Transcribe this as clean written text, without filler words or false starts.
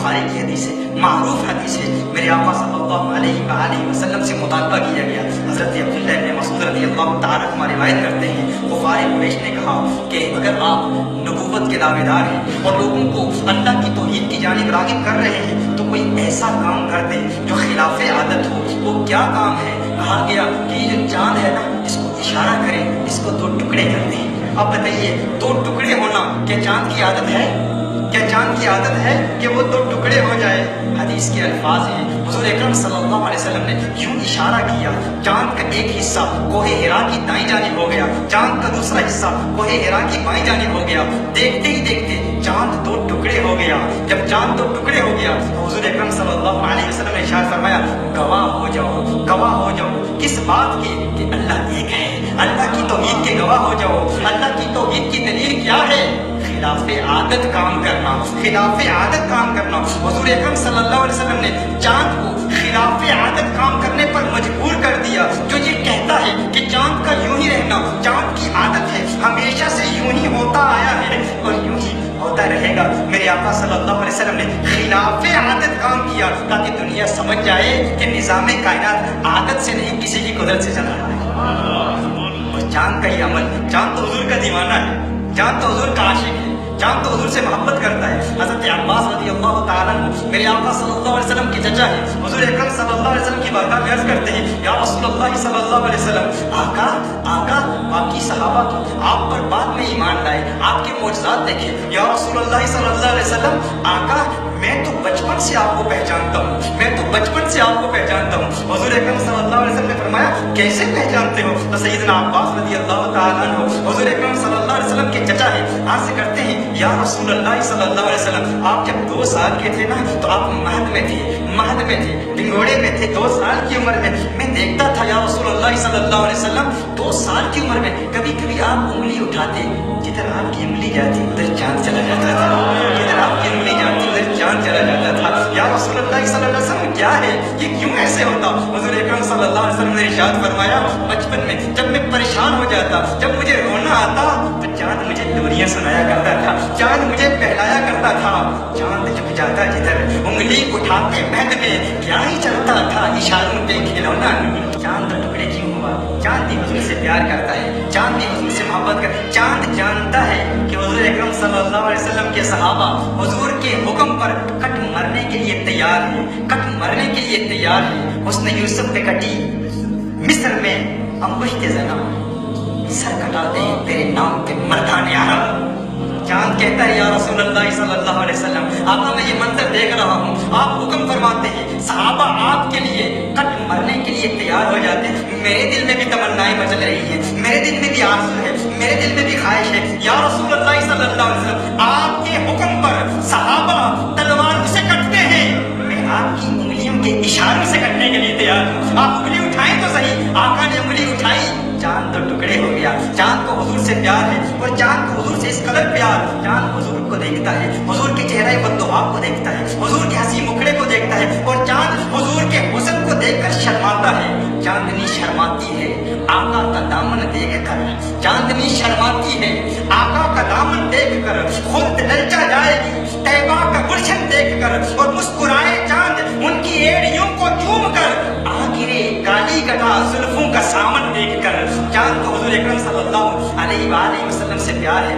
بخاری کی حدیث ہے، معروف حدیث ہے، میرے آقا صلی اللہ علیہ وآلہ وسلم سے مطالبہ کیا گیا۔ حضرت عبداللہ بن مسعود رضی اللہ تعالیٰ عنہ روایت کرتے ہیں، غفار قریش نے کہا کہ اگر آپ نبوت کے دعوے دار ہیں اور لوگوں کو اللہ کی توحید کی جانب راغب کر رہے ہیں تو کوئی ایسا کام کر دیں جو خلاف عادت ہو۔ وہ کیا کام ہے؟ کہا گیا کہ یہ جو چاند ہے نا، اس کو اشارہ کریں، اس کو 2 ٹکڑے کر دیں۔ اب بتائیے 2 ٹکڑے ہونا کیا چاند کی عادت ہے؟ کیا چاند کی عادت ہے کہ وہ 2 ٹکڑے ہو جائے؟ حدیث کے الفاظ ہیں، حضور اکرم صلی اللہ علیہ وسلم نے یوں اشارہ کیا، چاند کا ایک حصہ کوہ ہرا کی دائیں جانب ہو گیا، چاند کا دوسرا حصہ کوہ ہرا کی بائیں جانب ہو گیا۔ دیکھتے ہی دیکھتے چاند 2 ٹکڑے ہو گیا۔ جب چاند 2 ٹکڑے ہو گیا تو حضور اکرم صلی اللہ علیہ وسلم نے ارشاد فرمایا، گواہ ہو جاؤ، گواہ ہو جاؤ کس بات کی؟ کہ اللہ ایک ہے، اللہ کی توحید کے گواہ ہو جاؤ۔ اللہ کی توحید کی دلیل کیا ہے؟ خلاف عادت کام کرنا، خلاف عادت کام کرنا۔ حضور اکرم صلی اللہ علیہ وسلم نے چاند کو خلاف عادت کام کرنے پر مجبور کر دیا۔ جو یہ کہتا ہے کہ چاند کا یوں ہی رہنا چاند کی عادت ہے، ہمیشہ سے یوں ہی ہوتا آیا ہے اور یوں ہی ہوتا رہے گا، میرے آقا صلی اللہ علیہ وسلم نے خلاف عادت کام کیا تاکہ دنیا سمجھ جائے کہ نظام کائنات عادت سے نہیں کسی کی قدرت سے چل رہا ہے۔ اور چاند کا ہی عمل، چاند تو حضور کا دیوانہ ہے، چاند تو حضور کا عاشق ہے، چاند تو حضور سے محبت کرتا ہے۔ حضرت عباس رضی اللہ تعالیٰ عنہ میرے آقا صلی اللہ علیہ وسلم کے چچا ہیں، حضور اکرم صلی اللہ علیہ وسلم کی بارگاہ میں عرض کرتے ہیں، یا رسول اللہ صلی اللہ علیہ وسلم، آقا آقا باقی صحابہ تو آپ پر بعد میں ایمان لائے، آپ کے معجزات دیکھے۔ یا رسول اللہ صلی اللہ علیہ وسلم، آقا میں تو بچپن سے آپ کو پہچانتا ہوں، میں تو بچپن سے آپ کو پہچانتا ہوں۔ حضور اکرم صلی اللہ علیہ وسلم نے فرمایا کیسے پہچانتے ہو؟ تو سیدنا عباس رضی اللہ تعالیٰ عنہ حضور اکرم صلی اللہ علیہ وسلم کے چچا ہیں، عرض کرتے ہیں، یا رسول اللہ صلی اللہ علیہ وسلم، آپ جب 2 سال کے تھے نا تو آپ مہد میں تھے، مہد میں تھے، ڈنگوڑے میں تھے، 2 سال کی عمر میں دیکھتا تھا یا رسول اللہ صلی اللہ علیہ وسلم 2 سال کی عمر میں کبھی کبھی آپ انگلی اٹھاتے، جدھر آپ کی انگلی جاتی ادھر چاند چلا جاتا تھا، جدھر آپ کی انگلی جاتی ادھر چاند چلا جاتا تھا۔ یا رسول اللہ صلی اللہ علیہ وسلم کیا ہے یہ، کیوں ایسے ہوتا؟ حضور اکرم صلی اللہ علیہ وسلم نے ارشاد فرمایا، بچپن میں جب میں پریشان ہو جاتا، جب مجھے رونا آتا تو چاند مجھے لوریاں سنایا کرتا تھا، چاند مجھے بہلایا کرتا تھا۔ چاند جب جاتا جدھر انگلی اٹھاتے مہد میں کیا ہی چلتا تھا، اشاروں پہ کھلونا نہیں۔ چاند ٹکڑے کیوں ہوا؟ چاند بھی حضور سے پیار کرتا ہے، چاند بھی حضور سے محبت کرتا ہے، چاند جانتا ہے کہ حضور اکرم صلی اللہ علیہ وسلم کے صحابہ حضور کے حکم پر کٹ مرنے کے لیے تیار ہیں، کٹ مرنے کے لیے تیار ہیں۔ حسن یوسف پہ کٹی مصر میں انگشت زنا، سر کٹاتے ہیں تیرے نام کے مردان عرب۔ چاند کہتا ہے یا رسول اللہ صلی اللہ علیہ وسلم، آقا میں یہ منظر دیکھ رہا ہوں، آپ حکم فرماتے ہیں، صحابہ آپ کے لیے کٹ مرنے کے لیے تیار ہو جاتے ہیں، میرے دل میں بھی تمنائیں مچل رہی ہیں، میرے دل میں بھی آرزو ہے، میرے دل میں بھی خواہش ہے، یا رسول اللہ صلی اللہ علیہ وسلم آپ کے حکم پر صحابہ تلوار سے کٹتے ہیں، میں آپ کی انگلیوں کے اشاروں سے کٹنے کے لیے تیار ہوں، آپ انگلی اٹھائیں تو صحیح۔ آقا نے انگلی اٹھائی، چاند 2 ٹکڑے ہو گیا۔ چاند کو حضور سے پیار ہے اور چاند کو حضور سے اس قدر پیار، چاند حضور کو دیکھتا ہے، حضور کے چہرے بددعا کو دیکھتا ہے، حضور کے ہنسی مکھڑے کو دیکھتا ہے، اور چاند حضور کے حسن کو دیکھ کر شرماتا ہے۔ چاندنی شرماتی ہے آقا کا دامن دیکھ کر، چاندنی شرماتی ہے آقا کا دامن دیکھ کر، خود للچا جائے گی طیبہ کا گلشن دیکھ کر، اور مسکرائے چاند ان کی ایڑیوں کو چوم کر، آ گرے کالی گٹا زلفوں کا سامن دیکھ کر۔ چاند کو حضور اکرم صلی اللہ علیہ وآلہ وسلم سے پیار ہے۔